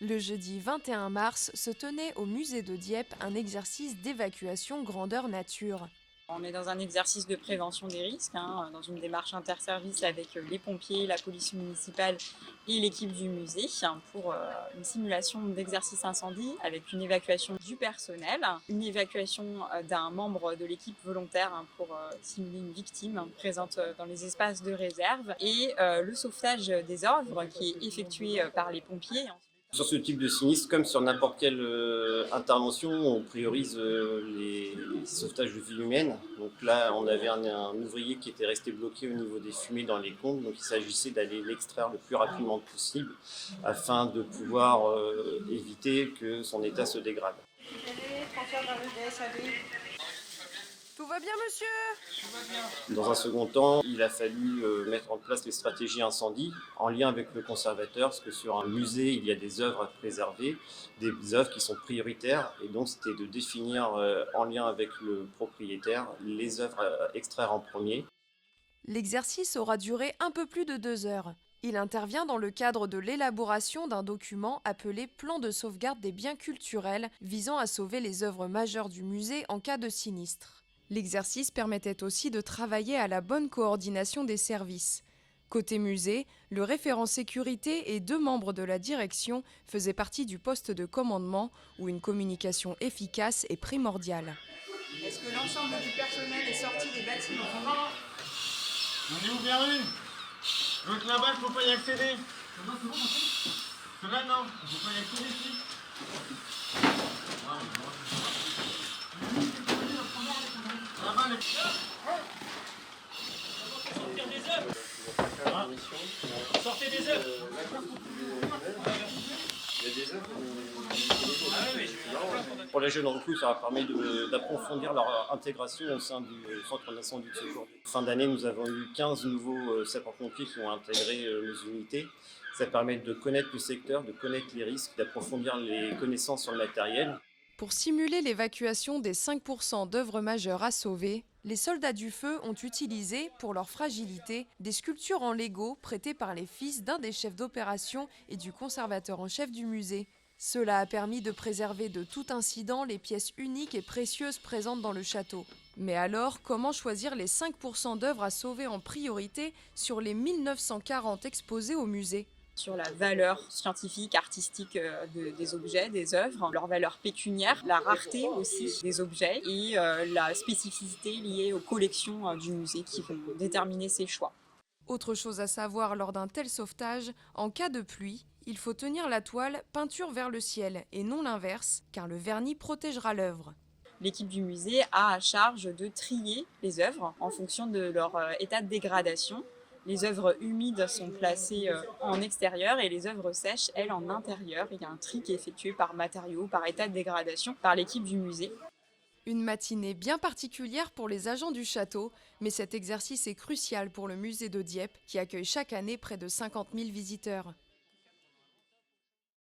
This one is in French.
Le jeudi 21 mars se tenait au musée de Dieppe un exercice d'évacuation grandeur nature. On est dans un exercice de prévention des risques, dans une démarche interservice avec les pompiers, la police municipale et l'équipe du musée pour une simulation d'exercice incendie avec une évacuation du personnel, une évacuation d'un membre de l'équipe volontaire pour simuler une victime présente dans les espaces de réserve et le sauvetage des œuvres qui est effectué par les pompiers. Sur ce type de sinistre, comme sur n'importe quelle intervention, on priorise les sauvetages de vie humaine. Donc là, on avait un ouvrier qui était resté bloqué au niveau des fumées dans les combles. Donc il s'agissait d'aller l'extraire le plus rapidement possible afin de pouvoir éviter que son état se dégrade. Tout va bien, monsieur? Dans un second temps, il a fallu mettre en place les stratégies incendie en lien avec le conservateur, parce que sur un musée, il y a des œuvres à préserver, des œuvres qui sont prioritaires, et donc c'était de définir en lien avec le propriétaire les œuvres à extraire en premier. L'exercice aura duré un peu plus de 2 heures. Il intervient dans le cadre de l'élaboration d'un document appelé Plan de sauvegarde des biens culturels visant à sauver les œuvres majeures du musée en cas de sinistre. L'exercice permettait aussi de travailler à la bonne coordination des services. Côté musée, le référent sécurité et 2 membres de la direction faisaient partie du poste de commandement où une communication efficace est primordiale. Est-ce que l'ensemble du personnel est sorti des bâtiments? On est où, bienvenue? Donc là-bas, il ne faut pas y accéder. Cela, non, il ne faut pas y accéder ici. Là-bas, les... Sortez des œufs. Pour les jeunes recrues, ça permet d'approfondir leur intégration au sein du centre d'incendie de secours. Fin d'année, nous avons eu 15 nouveaux sapeurs-pompiers qui ont intégré nos unités. Ça permet de connaître le secteur, de connaître les risques, d'approfondir les connaissances sur le matériel. Pour simuler l'évacuation des 5% d'œuvres majeures à sauver, les soldats du feu ont utilisé, pour leur fragilité, des sculptures en Lego prêtées par les fils d'un des chefs d'opération et du conservateur en chef du musée. Cela a permis de préserver de tout incident les pièces uniques et précieuses présentes dans le château. Mais alors, comment choisir les 5% d'œuvres à sauver en priorité sur les 1940 exposées au musée ? Sur la valeur scientifique, artistique des objets, des œuvres, leur valeur pécuniaire, la rareté aussi des objets et la spécificité liée aux collections du musée qui vont déterminer ces choix. Autre chose à savoir lors d'un tel sauvetage, en cas de pluie, il faut tenir la toile peinture vers le ciel et non l'inverse, car le vernis protégera l'œuvre. L'équipe du musée a à charge de trier les œuvres en fonction de leur état de dégradation. Les œuvres humides sont placées en extérieur et les œuvres sèches, elles, en intérieur. Il y a un tri qui est effectué par matériaux, par état de dégradation, par l'équipe du musée. Une matinée bien particulière pour les agents du château, mais cet exercice est crucial pour le musée de Dieppe qui accueille chaque année près de 50 000 visiteurs.